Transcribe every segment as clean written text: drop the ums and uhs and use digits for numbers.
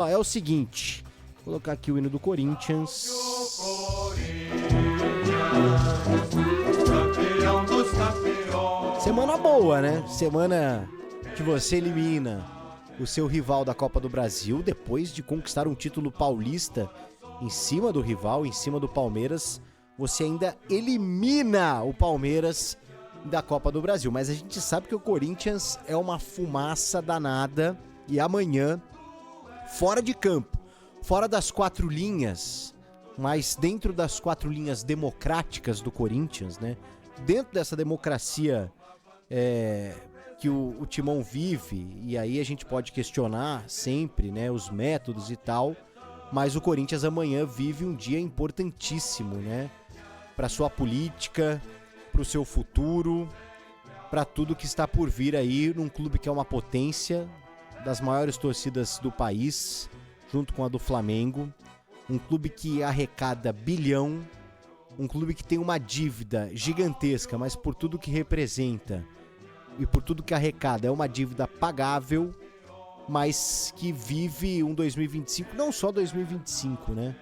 Ó, é o seguinte, vou colocar aqui o hino do Corinthians. Semana boa, né? Semana que você elimina o seu rival da Copa do Brasil depois de conquistar um título paulista em cima do rival, em cima do Palmeiras. Você ainda elimina o Palmeiras da Copa do Brasil. Mas a gente sabe que o Corinthians é uma fumaça danada e amanhã, fora de campo, fora das quatro linhas, mas dentro das quatro linhas democráticas do Corinthians, né? Dentro dessa democracia que o Timão vive, e aí a gente pode questionar sempre, né, os métodos e tal, mas o Corinthians amanhã vive um dia importantíssimo, né? Para sua política, para o seu futuro, para tudo que está por vir aí num clube que é uma potência, das maiores torcidas do país, junto com a do Flamengo, um clube que arrecada bilhão, um clube que tem uma dívida gigantesca, mas por tudo que representa e por tudo que arrecada é uma dívida pagável, mas que vive um 2025, não só 2025, né?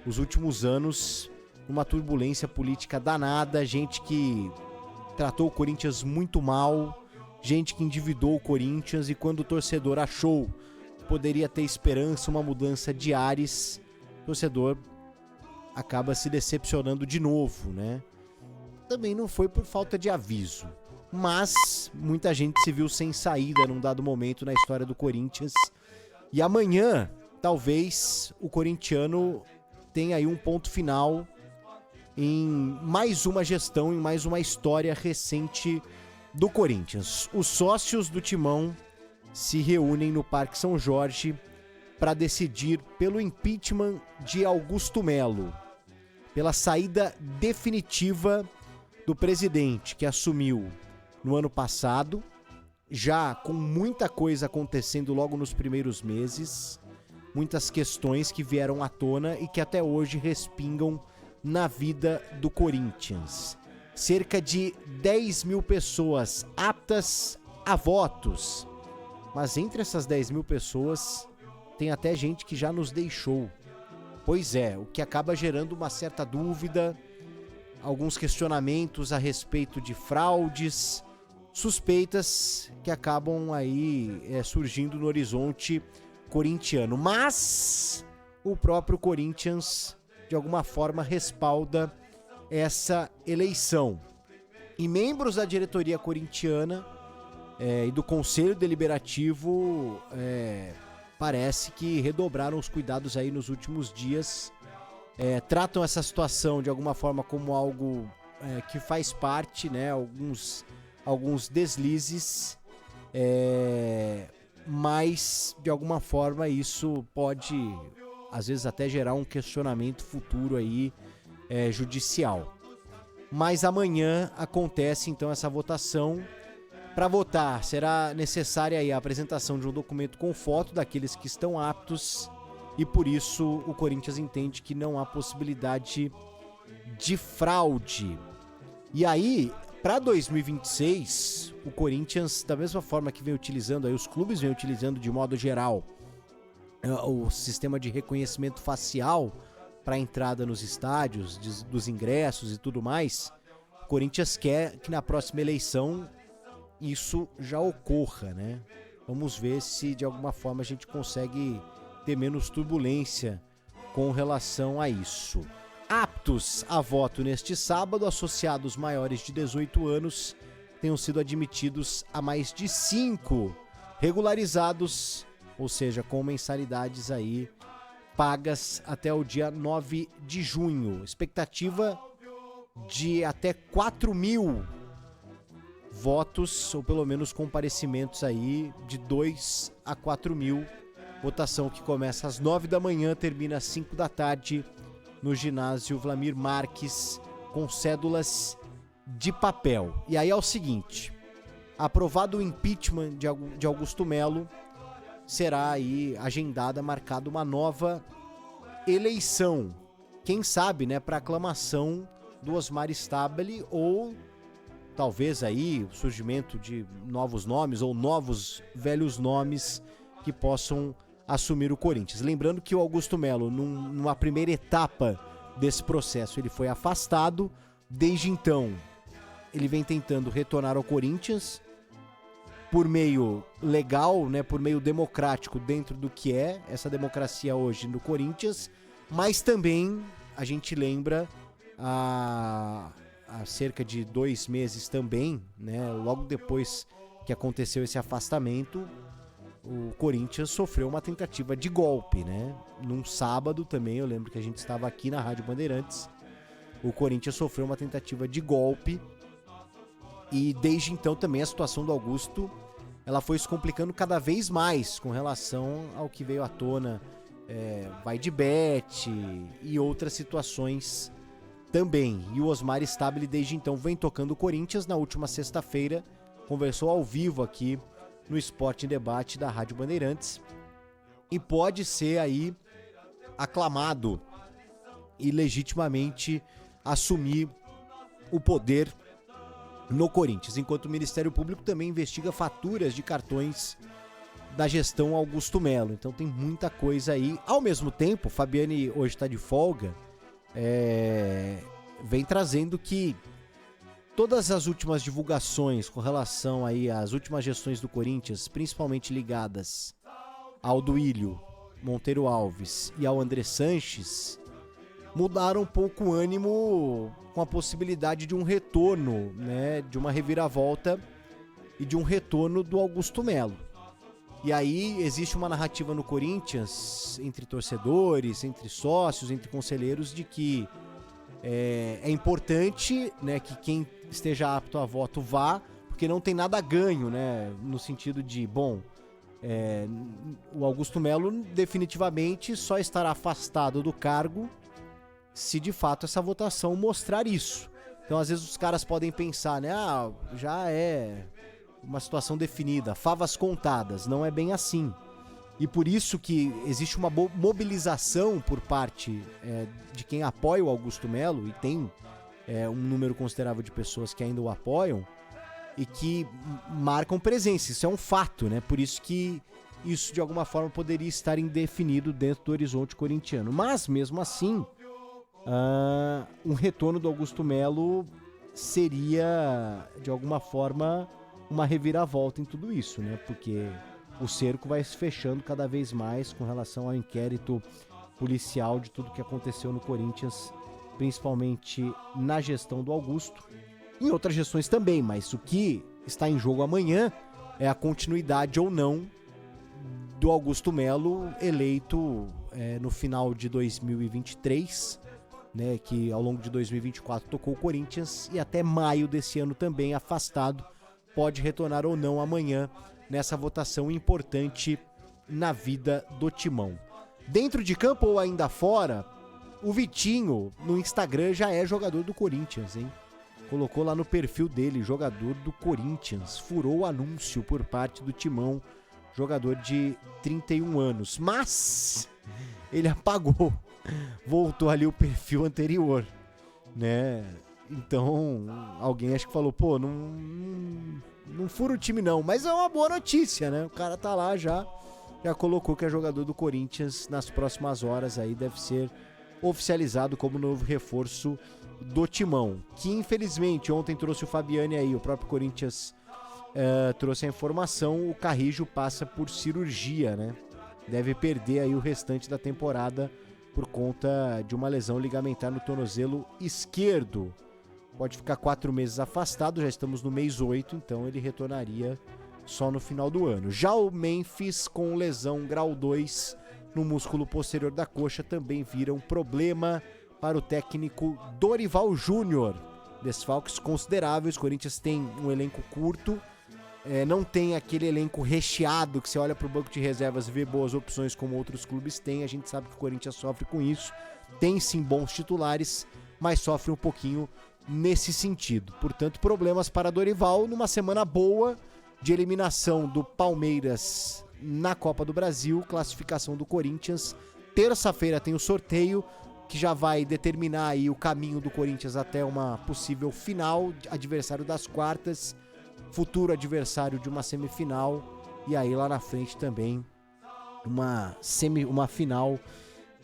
Os últimos anos, uma turbulência política danada, gente que tratou o Corinthians muito mal, gente que endividou o Corinthians, e quando o torcedor achou que poderia ter esperança, uma mudança de ares, o torcedor acaba se decepcionando de novo, né? Também não foi por falta de aviso, mas muita gente se viu sem saída num dado momento na história do Corinthians. E amanhã, talvez, o corintiano tenha aí um ponto final em mais uma gestão, em mais uma história recente do Corinthians. Os sócios do Timão se reúnem no Parque São Jorge para decidir pelo impeachment de Augusto Melo, pela saída definitiva do presidente que assumiu no ano passado, já com muita coisa acontecendo logo nos primeiros meses, muitas questões que vieram à tona e que até hoje respingam na vida do Corinthians. Cerca de 10 mil pessoas aptas a votos, mas entre essas 10 mil pessoas tem até gente que já nos deixou. Pois é, o que acaba gerando uma certa dúvida, alguns questionamentos a respeito de fraudes, suspeitas que acabam aí surgindo no horizonte corintiano. Mas o próprio Corinthians, de alguma forma, respalda essa eleição. E membros da diretoria corintiana e do Conselho Deliberativo parece que redobraram os cuidados aí nos últimos dias, tratam essa situação de alguma forma como algo que faz parte, né, alguns deslizes, mas de alguma forma isso pode, às vezes, até gerar um questionamento futuro aí, judicial. Mas amanhã acontece então essa votação. Para votar, será necessária aí a apresentação de um documento com foto daqueles que estão aptos, e por isso o Corinthians entende que não há possibilidade de fraude. E aí, para 2026, o Corinthians, da mesma forma que vem utilizando, aí os clubes vêm utilizando de modo geral o sistema de reconhecimento facial para entrada nos estádios, dos ingressos e tudo mais, o Corinthians quer que na próxima eleição isso já ocorra, né? Vamos ver se de alguma forma a gente consegue ter menos turbulência com relação a isso. Aptos a voto neste sábado, associados maiores de 18 anos tenham sido admitidos a mais de 5 regularizados, ou seja, com mensalidades aí pagas até o dia 9 de junho. Expectativa de até 4 mil votos, ou pelo menos comparecimentos aí de 2 a 4 mil. Votação que começa às 9 da manhã, termina às 5 da tarde no ginásio Vlamir Marques, com cédulas de papel. E aí é o seguinte, aprovado o impeachment de Augusto Melo, será aí agendada, marcada uma nova eleição. Quem sabe, né, para aclamação do Osmar Stabile, ou talvez aí o surgimento de novos nomes ou novos velhos nomes que possam assumir o Corinthians. Lembrando que o Augusto Melo, numa primeira etapa desse processo, ele foi afastado. Desde então, ele vem tentando retornar ao Corinthians por meio legal, né, por meio democrático dentro do que é essa democracia hoje no Corinthians, mas também a gente lembra há cerca de 2 meses também, né, logo depois que aconteceu esse afastamento, o Corinthians sofreu uma tentativa de golpe, né? Num sábado também, eu lembro que a gente estava aqui na Rádio Bandeirantes, o Corinthians sofreu uma tentativa de golpe e desde então também a situação do Augusto, ela foi se complicando cada vez mais com relação ao que veio à tona, vai de bet e outras situações também. E o Osmar Stabile desde então vem tocando o Corinthians. Na última sexta-feira conversou ao vivo aqui no Esporte em Debate da Rádio Bandeirantes e pode ser aí aclamado e legitimamente assumir o poder no Corinthians, enquanto o Ministério Público também investiga faturas de cartões da gestão Augusto Melo. Então tem muita coisa aí. Ao mesmo tempo, Fabiane hoje está de folga, vem trazendo que todas as últimas divulgações com relação aí às últimas gestões do Corinthians, principalmente ligadas ao Duílio Monteiro Alves e ao André Sanches, mudaram um pouco o ânimo com a possibilidade de um retorno, né, de uma reviravolta e de um retorno do Augusto Melo. E aí existe uma narrativa no Corinthians, entre torcedores, entre sócios, entre conselheiros, de que é importante, né, que quem esteja apto a voto vá, porque não tem nada a ganho, né, no sentido de, o Augusto Melo definitivamente só estará afastado do cargo se de fato essa votação mostrar isso. Então às vezes os caras podem pensar, né, já é uma situação definida, favas contadas. Não é bem assim. E por isso que existe uma mobilização por parte de quem apoia o Augusto Melo, e tem um número considerável de pessoas que ainda o apoiam e que marcam presença. Isso é um fato, né? Por isso que isso de alguma forma poderia estar indefinido dentro do horizonte corintiano. Mas mesmo assim, um retorno do Augusto Melo seria de alguma forma uma reviravolta em tudo isso, né? Porque o cerco vai se fechando cada vez mais com relação ao inquérito policial de tudo que aconteceu no Corinthians, principalmente na gestão do Augusto, em outras gestões também, mas o que está em jogo amanhã é a continuidade ou não do Augusto Melo, eleito no final de 2023, né, que ao longo de 2024 tocou o Corinthians, e até maio desse ano também afastado, pode retornar ou não amanhã nessa votação importante na vida do Timão. Dentro de campo ou ainda fora, o Vitinho no Instagram já é jogador do Corinthians, hein? Colocou lá no perfil dele, jogador do Corinthians, furou o anúncio por parte do Timão, jogador de 31 anos, mas ele apagou, voltou ali o perfil anterior, né? Então, alguém acho que falou, não fura o time não, mas é uma boa notícia, né? O cara tá lá já colocou que é jogador do Corinthians. Nas próximas horas aí deve ser oficializado como novo reforço do Timão, que infelizmente ontem trouxe o Fabiane aí, o próprio Corinthians trouxe a informação, o Carrijo passa por cirurgia, né? Deve perder aí o restante da temporada por conta de uma lesão ligamentar no tornozelo esquerdo. Pode ficar 4 meses afastado, já estamos no mês 8, então ele retornaria só no final do ano. Já o Memphis, com lesão grau 2 no músculo posterior da coxa, também vira um problema para o técnico Dorival Júnior. Desfalques consideráveis, o Corinthians tem um elenco curto, não tem aquele elenco recheado que você olha para o banco de reservas e vê boas opções como outros clubes têm. A gente sabe que o Corinthians sofre com isso, tem sim bons titulares, mas sofre um pouquinho nesse sentido. Portanto, problemas para Dorival numa semana boa de eliminação do Palmeiras na Copa do Brasil, classificação do Corinthians. Terça-feira tem o sorteio que já vai determinar aí o caminho do Corinthians até uma possível final, adversário das quartas, futuro adversário de uma semifinal, e aí lá na frente também uma final.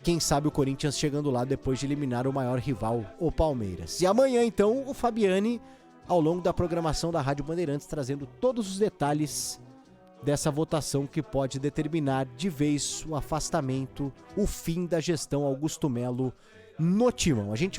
Quem sabe o Corinthians chegando lá depois de eliminar o maior rival, o Palmeiras. E amanhã, então, o Fabiani, ao longo da programação da Rádio Bandeirantes, trazendo todos os detalhes dessa votação que pode determinar de vez o afastamento, o fim da gestão Augusto Melo no Timão. A gente